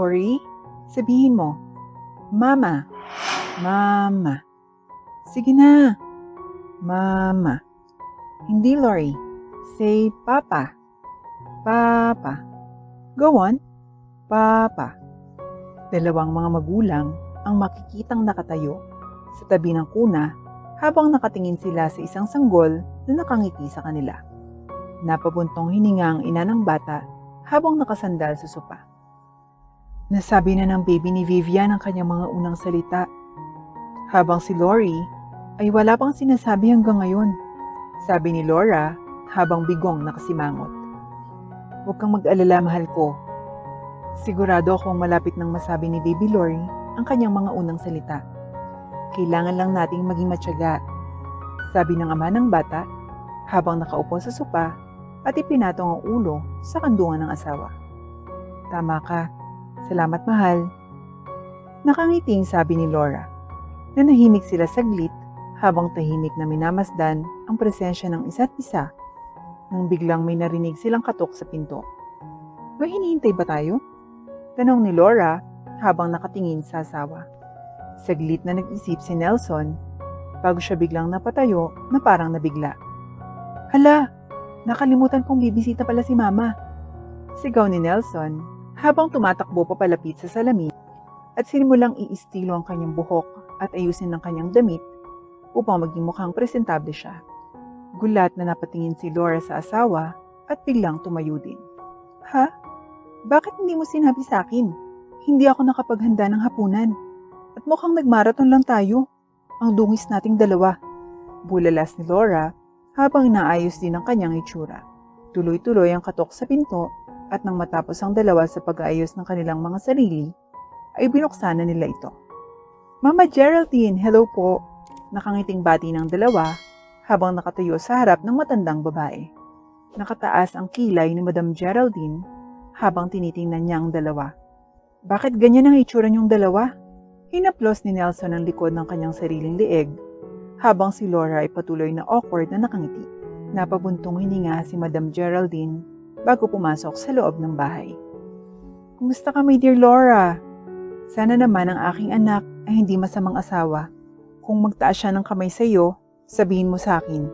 Lori, sabihin mo, Mama, Mama. Sige na, Mama. Hindi, Lori. Say, Papa, Papa. Go on, Papa. Dalawang mga magulang ang makikitang nakatayo sa tabi ng kuna habang nakatingin sila sa isang sanggol na nakangiti sa kanila. Napabuntong hininga ang ina ng bata habang nakasandal sa sopa. Nasabi na ng baby ni Vivian ang kanyang mga unang salita, habang si Lori ay wala pang sinasabi hanggang ngayon. Sabi ni Laura habang bigong nakasimangot. Huwag kang mag-alala, mahal ko. Sigurado akong malapit nang masabi ni Baby Lori ang kanyang mga unang salita. Kailangan lang nating maging matyaga, sabi ng ama ng bata habang nakaupo sa sopa at ipinatong ang ulo sa kandungan ng asawa. Tama ka. Salamat, mahal. Nakangiting sabi ni Laura. Nanahimik sila saglit habang tahimik na minamasdan ang presensya ng isa't isa nang biglang may narinig silang katok sa pinto. May hinihintay ba tayo? Tanong ni Laura habang nakatingin sa asawa. Saglit na nag-isip si Nelson bago siya biglang napatayo na parang nabigla. Hala, nakalimutan kong bibisita pala si Mama. Sigaw ni Nelson habang tumatakbo papalapit sa salamin at sinimulang iistilo ang kanyang buhok at ayusin ang kanyang damit upang maging mukhang presentable siya. Gulat na napatingin si Laura sa asawa at biglang tumayo din. Ha? Bakit hindi mo sinabi sa akin? Hindi ako nakapaghanda ng hapunan. At mukhang nagmarathon lang tayo. Ang dungis nating dalawa. Bulalas ni Laura habang inaayos din ang kanyang itsura. Tuloy-tuloy ang katok sa pinto at nang matapos ang dalawa sa pag-aayos ng kanilang mga sarili, ay binuksan na nila ito. Mama Geraldine, hello po. Nakangiting bati ng dalawa habang nakatayo sa harap ng matandang babae. Nakataas ang kilay ni Madam Geraldine habang tinitingnan niya ang dalawa. Bakit ganyan ang itsura niyong dalawa? Hinaplos ni Nelson ang likod ng kanyang sariling lieg habang si Laura ay patuloy na awkward na nakangiti. Napabuntong hininga si Madam Geraldine bago pumasok sa loob ng bahay. Kumusta ka, my dear Laura? Sana naman ang aking anak ay hindi masamang asawa. Kung magtaas siya ng kamay sa iyo, sabihin mo sa akin.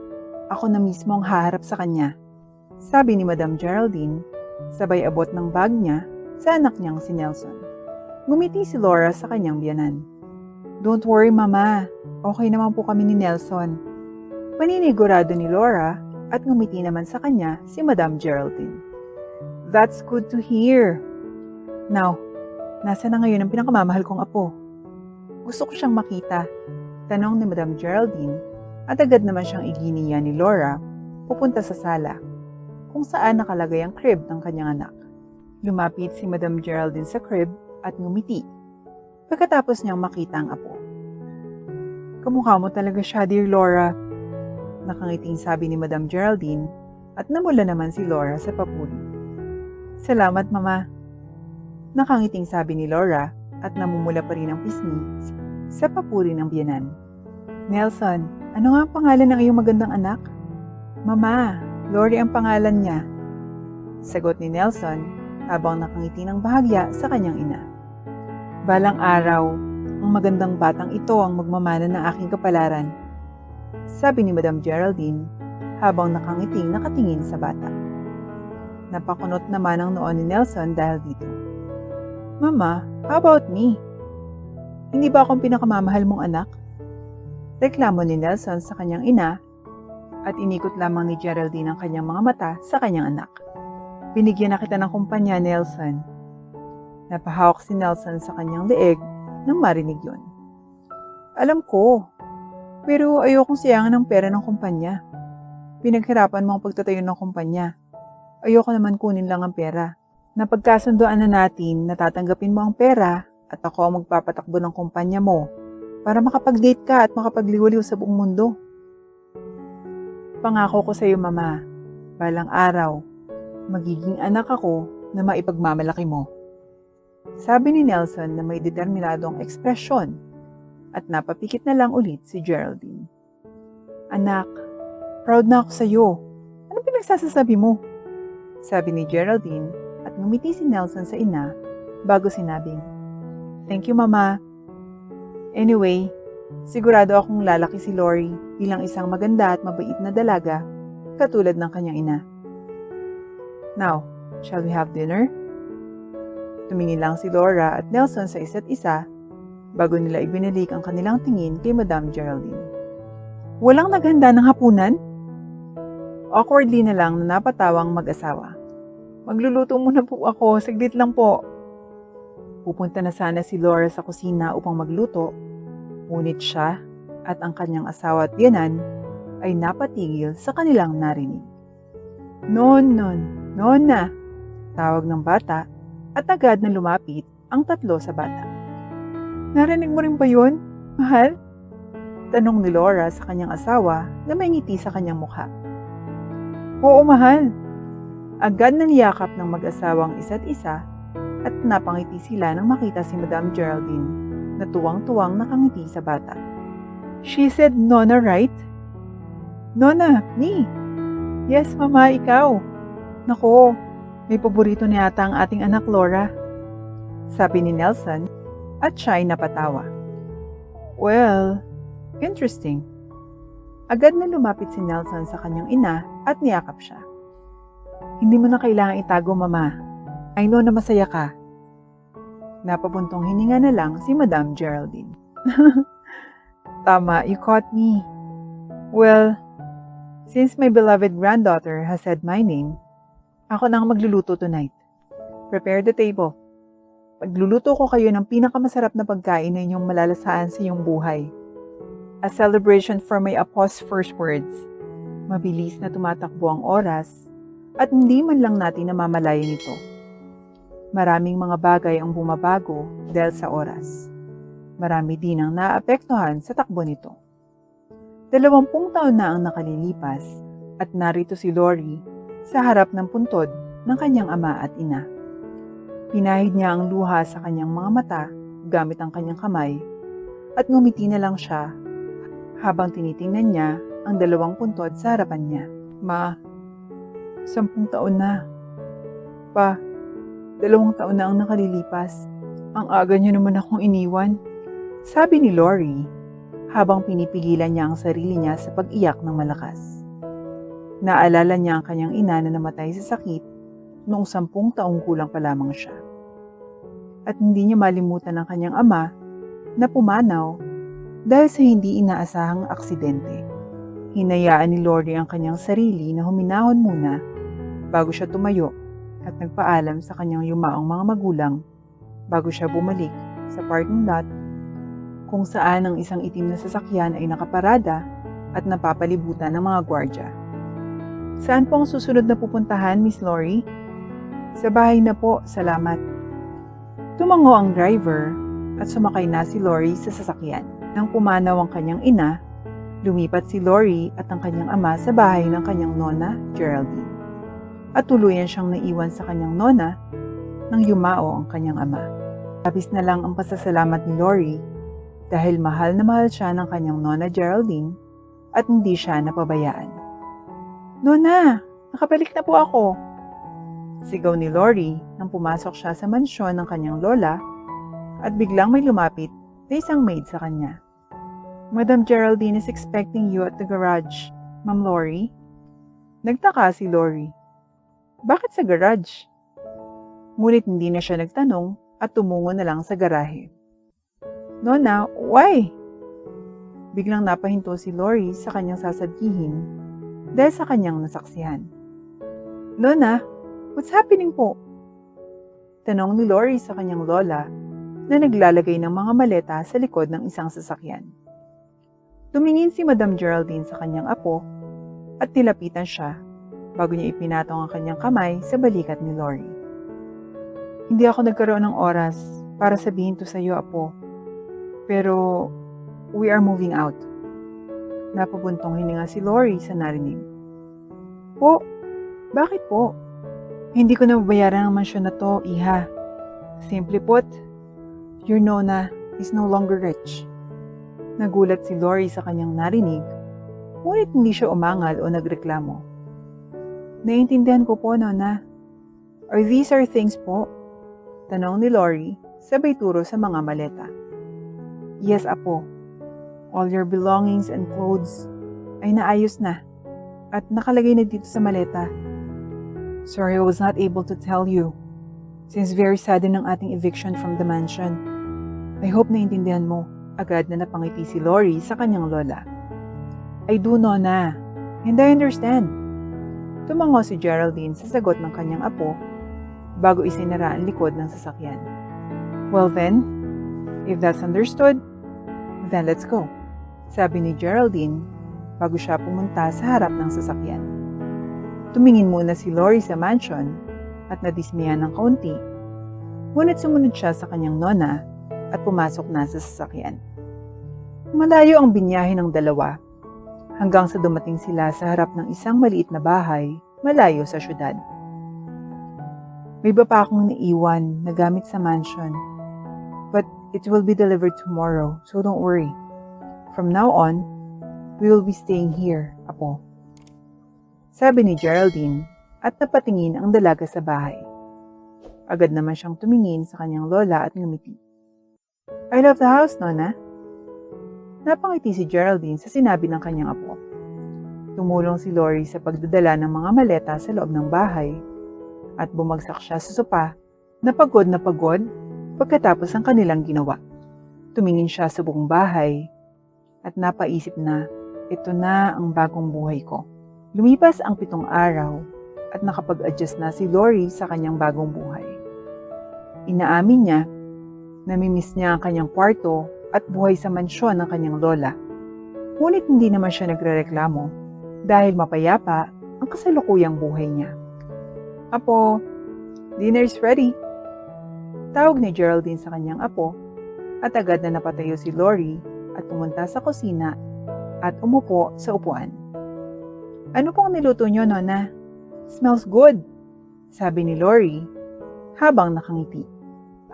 Ako na mismo ang haharap sa kanya. Sabi ni Madam Geraldine, sabay abot ng bag niya sa anak niyang si Nelson. Ngumiti si Laura sa kanyang biyanan. Don't worry, Mama. Okay naman po kami ni Nelson. Paninigurado ni Laura at ngumiti naman sa kanya si Madam Geraldine. That's good to hear. Now, nasa na ngayon ang pinakamamahal kong apo? Gusto ko siyang makita. Tanong ni Madam Geraldine at agad naman siyang iginiya ni Laura pupunta sa sala kung saan nakalagay ang crib ng kanyang anak. Lumapit si Madam Geraldine sa crib at ngumiti pagkatapos niyang makita ang apo. Kamukha mo talaga siya, dear Laura. Nakangiting sabi ni Madam Geraldine at namula naman si Laura sa papuri. Salamat, Mama. Nakangiting sabi ni Laura at namumula pa rin ang pisngi sa papuri ng biyanan. Nelson, ano nga ang pangalan ng iyong magandang anak? Mama, Lori ang pangalan niya. Sagot ni Nelson habang nakangiti ng bahagya sa kanyang ina. Balang araw, ang magandang batang ito ang magmamana ng aking kapalaran. Sabi ni Madam Geraldine habang nakangiting nakatingin sa bata. Napakunot naman ang noon ni Nelson dahil dito. Mama, how about me? Hindi ba akong pinakamamahal mong anak? Reklamo ni Nelson sa kanyang ina at inikot lamang ni Geraldine ang kanyang mga mata sa kanyang anak. Binigyan na kita ng kumpanya, Nelson. Napahawak si Nelson sa kanyang leeg nang marinig yun. Alam ko, pero ayokong sayangan ng pera ng kumpanya. Pinaghirapan mo ang pagtatayo ng kumpanya. Ayoko naman kunin lang ang pera. Napagkasundoan na natin na tatanggapin mo ang pera at ako ang magpapatakbo ng kumpanya mo para makapag-date ka at makapagliwaliw sa buong mundo. Pangako ko sa iyo, Mama, balang araw, magiging anak ako na maipagmamalaki mo. Sabi ni Nelson na may determinadong ekspresyon at napapikit na lang ulit si Geraldine. Anak, proud na ako sa iyo. Ano pinagsasasabi mo? Sabi ni Geraldine at ngumiti si Nelson sa ina bago sinabing, "Thank you, Mama." Anyway, sigurado akong lalaki si Lori bilang isang maganda at mabait na dalaga katulad ng kanyang ina. Now, shall we have dinner? Tumingin lang si Laura at Nelson sa isa't isa bago nila ibinalik ang kanilang tingin kay Madam Geraldine. Walang naghanda ng hapunan? Awkwardly na lang na napatawang mag-asawa. Magluluto muna po ako, saglit lang po. Pupunta na sana si Laura sa kusina upang magluto, ngunit siya at ang kanyang asawa at biyanan ay napatigil sa kanilang narinig. Nona, tawag ng bata at agad na lumapit ang tatlo sa bata. Narinig mo rin ba yun, mahal? Tanong ni Laura sa kanyang asawa na may ngiti sa kanyang mukha. Oo, mahal. Agad na niyakap ng mag-asawang isa't isa at napangiti sila nang makita si Madam Geraldine na tuwang-tuwang nakangiti sa bata. She said, Nona, right? Nona, me. Yes, Mama, ikaw. Nako, may paborito na yata ang ating anak Laura. Sabi ni Nelson at siya ay napatawa. Well, interesting. Agad na lumapit si Nelson sa kanyang ina at niyakap siya. Hindi mo na kailangan itago, Mama. I know na masaya ka. Napabuntong hininga na lang si Madam Geraldine. Tama, you caught me. Well, since my beloved granddaughter has said my name, ako na ang magluluto tonight. Prepare the table. Pagluluto ko kayo ng pinakamasarap na pagkain na inyong malalasaan sa iyong buhay. A celebration for my apost's first words. Mabilis na tumatakbo ang oras at hindi man lang natin namamalayan ito. Maraming mga bagay ang bumabago dahil sa oras. Marami din ang naapektuhan sa takbo nito. 20 taon na ang nakalilipas at narito si Lori sa harap ng puntod ng kanyang ama at ina. Pinahid niya ang luha sa kanyang mga mata gamit ang kanyang kamay at ngumiti na lang siya habang tinitingnan niya ang 2 puntod sa harapan niya. Ma, 10 taon na. Pa, 2 taon na ang nakalilipas. Ang aga niyo naman akong iniwan. Sabi ni Lori habang pinipigilan niya ang sarili niya sa pag-iyak ng malakas. Naalala niya ang kanyang ina na namatay sa sakit noong 10 taong gulang pa lamang siya. At hindi niya malimutan ang kanyang ama na pumanaw dahil sa hindi inaasahang aksidente. Hinayaan ni Lori ang kanyang sarili na huminahon muna bago siya tumayo at nagpaalam sa kanyang yumaong mga magulang bago siya bumalik sa parking lot kung saan ang isang itim na sasakyan ay nakaparada at napapalibutan ng mga gwardya. Saan po ang susunod na pupuntahan, Miss Lori? Sa bahay na po, salamat. Tumango ang driver at sumakay na si Lori sa sasakyan. Nang pumanaw ang kanyang ina, lumipat si Lori at ang kanyang ama sa bahay ng kanyang nona, Geraldine. At tuluyan siyang naiwan sa kanyang nona nang yumao ang kanyang ama. Labis na lang ang pasasalamat ni Lori dahil mahal na mahal siya ng kanyang nona Geraldine at hindi siya napabayaan. Nona, nakabalik na po ako. Sigaw ni Lori nang pumasok siya sa mansyon ng kanyang lola at biglang may lumapit na isang maid sa kanya. Madam Geraldine is expecting you at the garage, Ma'am Lori. Nagtaka si Lori. Bakit sa garage? Ngunit hindi na siya nagtanong at tumungo na lang sa garahe. Nona, why? Biglang napahinto si Lori sa kanyang sasabihin dahil sa kanyang nasaksihan. Nona, what's happening po? Tanong ni Lori sa kanyang lola na naglalagay ng mga maleta sa likod ng isang sasakyan. Tumingin si Madam Geraldine sa kanyang apo at nilapitan siya bago niya ipinatong ang kanyang kamay sa balikat ni Lori. Hindi ako nagkaroon ng oras para sabihin to sa iyo, apo. Pero we are moving out. Napabuntong hininga si Lori sa narinig. Po, bakit po? Hindi ko na babayaran ang mansyon na to, iha. Simply put, your nona is no longer rich. Nagulat si Lori sa kanyang narinig, ngunit hindi siya umangal o nagreklamo. Naiintindihan ko po, Nona. Or these are things po. Tanong ni Lori, sabay turo sa mga maleta. Yes, Apo. All your belongings and clothes ay naayos na at nakalagay na dito sa maleta. Sorry I was not able to tell you since very sudden ang ating eviction from the mansion. I hope naintindihan mo. Agad na napangiti si Lori sa kanyang lola. I do, Nona. And I understand. Tumango si Geraldine sa sagot ng kanyang apo bago isinara ang likod ng sasakyan. Well then, if that's understood, then let's go. Sabi ni Geraldine bago siya pumunta sa harap ng sasakyan. Tumingin muna si Lori sa mansion at nadismayan ng kaunti. Ngunit sumunod siya sa kanyang nona at pumasok na sa sasakyan. Malayo ang binyahe ng dalawa hanggang sa dumating sila sa harap ng isang maliit na bahay malayo sa syudad. May iba pa akong naiwan na gamit sa mansion, but it will be delivered tomorrow, so don't worry. From now on, we will be staying here, Apo. Sabi ni Geraldine at napatingin ang dalaga sa bahay. Agad naman siyang tumingin sa kanyang lola at ngumiti. I love the house, Nona. Napangiti si Geraldine sa sinabi ng kanyang apo. Tumulong si Lori sa pagdadala ng mga maleta sa loob ng bahay at bumagsak siya sa sopa na pagod pagkatapos ang kanilang ginawa. Tumingin siya sa buong bahay at napaisip na ito na ang bagong buhay ko. Lumipas ang 7 araw at nakapag-adjust na si Lori sa kanyang bagong buhay. Inaamin niya na namimiss niya ang kanyang kwarto at buhay sa mansyon ng kanyang lola. Ngunit hindi naman siya nagrereklamo dahil mapayapa ang kasalukuyang buhay niya. Apo, dinner's ready. Tawag ni Geraldine sa kanyang apo at agad na napatayo si Lori at pumunta sa kusina at umupo sa upuan. Ano pong niluto niyo, Nona? Smells good, sabi ni Lori habang nakangiti.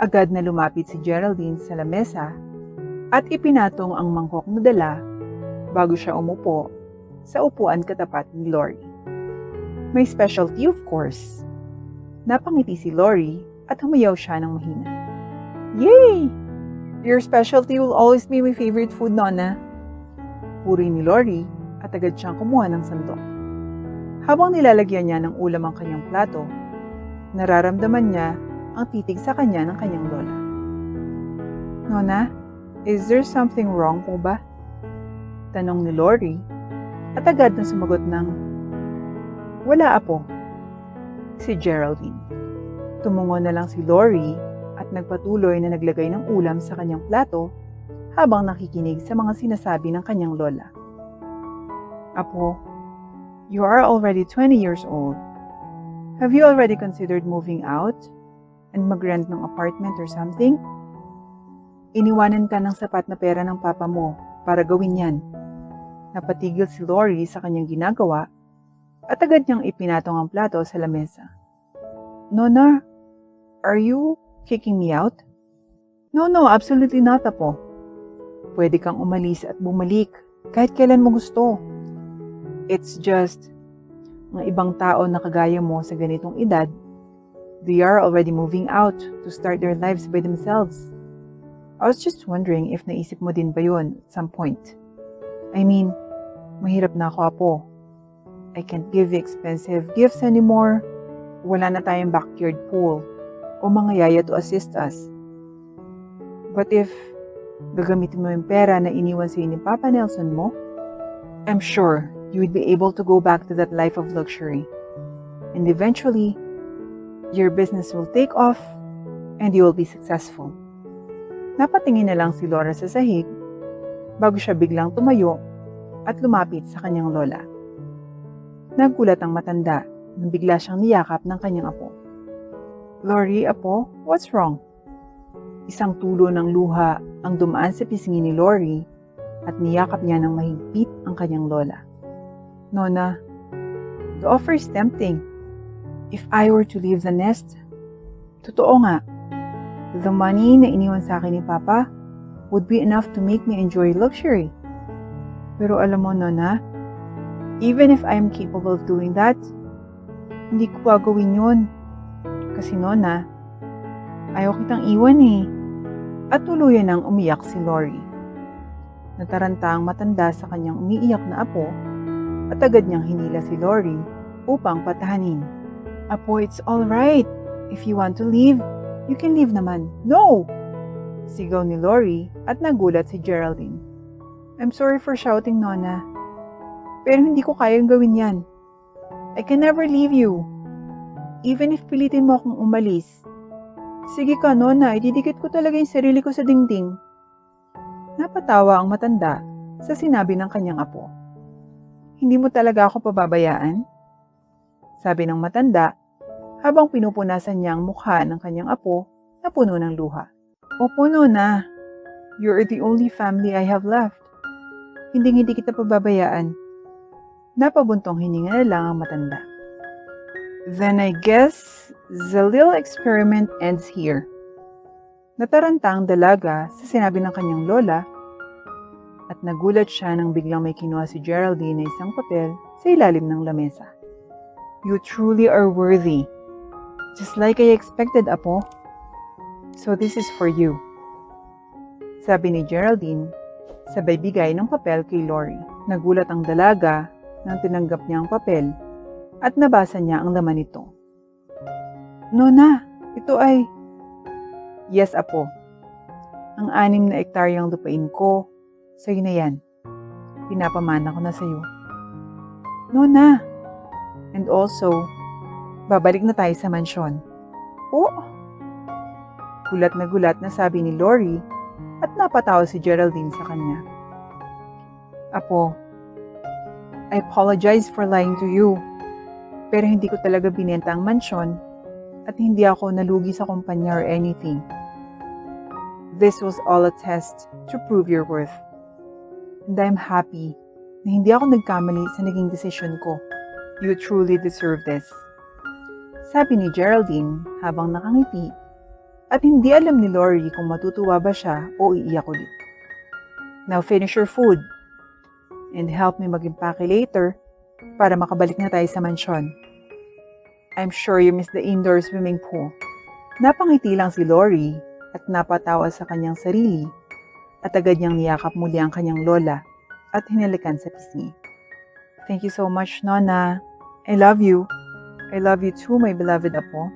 Agad na lumapit si Geraldine sa lamesa at ipinatong ang mangkok na dala bago siya umupo sa upuan katapat ni Lori. May specialty of course. Napangiti si Lori at humayaw siya ng mahina. Yay! Your specialty will always be my favorite food, Nona. Puri ni Lori at agad siyang kumuha ng sandok. Habang nilalagyan niya ng ulam ang kanyang plato, nararamdaman niya ang titig sa kanya ng kanyang lola. Nona, is there something wrong po ba? Tanong ni Lori at agad na sumagot ng, wala, Apo. Si Geraldine. Tumungo na lang si Lori at nagpatuloy na naglagay ng ulam sa kanyang plato habang nakikinig sa mga sinasabi ng kanyang lola. Apo, you are already 20 years old. Have you already considered moving out and mag-rent ng apartment or something? Iniwanan ka ng sapat na pera ng papa mo para gawin yan. Napatigil si Lori sa kanyang ginagawa at agad niyang ipinatong ang plato sa lamesa. Nona, are you kicking me out? No, absolutely not, Apo. Pwede kang umalis at bumalik kahit kailan mo gusto. It's just, ng ibang tao na kagaya mo sa ganitong edad, they are already moving out to start their lives by themselves. I was just wondering if naisip mo din ba yun at some point. I mean, mahirap na ako, Apo. I can't give you expensive gifts anymore. Wala na tayong backyard pool o mga yaya to assist us. But if gagamitin mo yung pera na iniwan sa'yo ni Papa Nelson mo, I'm sure you would be able to go back to that life of luxury. And eventually, your business will take off and you will be successful. Napatingin na lang si Laura sa sahig bago siya biglang tumayo at lumapit sa kanyang lola. Naggulat ang matanda nang bigla siyang niyakap ng kanyang apo. Lori, Apo, what's wrong? Isang tulo ng luha ang dumaan sa pisngi ni Lori at niyakap niya ng mahigpit ang kanyang lola. Nona, the offer is tempting. If I were to leave the nest, totoo nga, the money na iniwan sa akin ni Papa would be enough to make me enjoy luxury. Pero alam mo, Nona, even if I am capable of doing that, hindi ko gagawin yun. Kasi Nona, Ayaw kitang iwan eh. At tuluyan nang umiyak si Lori. Nataranta ang matanda sa kanyang umiiyak na apo at agad niyang hinila si Lori upang patahanin. Apo, it's all right. If you want to leave, you can leave naman. No! Sigaw ni Lori at nagulat si Geraldine. I'm sorry for shouting, Nona. Pero hindi ko kayang gawin yan. I can never leave you. Even if pilitin mo akong umalis. Sige ka, Nona. Ididikit ko talaga yung sarili ko sa dingding. Napatawa ang matanda sa sinabi ng kanyang apo. Hindi mo talaga ako pababayaan? Sabi ng matanda habang pinupunasan niya ang mukha ng kanyang apo na puno ng luha. Opo, Nona. You're the only family I have left. Hindi kita pababayaan. Napabuntong hininga na lang ang matanda. Then I guess the little experiment ends here. Nataranta ang dalaga sa sinabi ng kanyang lola at nagulat siya nang biglang may kinuha si Geraldine na isang papel sa ilalim ng lamesa. You truly are worthy. Just like I expected, Apo. So this is for you. Sabi ni Geraldine, sabay bigay ng papel kay Lori. Nagulat ang dalaga nang tinanggap niya ang papel at nabasa niya ang laman nito. Nona, ito ay... Yes, Apo. Ang 6 na ektaryang lupain ko, sa'yo na yan. Pinapamana ko na sa'yo. Nona! And also, babalik na tayo sa mansyon. Oh! Gulat na sabi ni Lori at napatawa si Geraldine sa kanya. Apo, I apologize for lying to you. Pero hindi ko talaga binenta ang mansyon at hindi ako nalugi sa kumpanya or anything. This was all a test to prove your worth. And I'm happy na hindi ako nagkamali sa naging desisyon ko. You truly deserve this. Sabi ni Geraldine habang nakangiti at hindi alam ni Lori kung matutuwa ba siya o iiyak ulit. Now finish your food and help me mag-impake later para makabalik na tayo sa mansyon. I'm sure you miss the indoor swimming pool. Napangiti lang si Lori at napatawa sa kanyang sarili at agad niyang niyakap muli ang kanyang lola at hinalikan sa pisngi. Thank you so much, Nona. I love you. I love you too, my beloved Apo.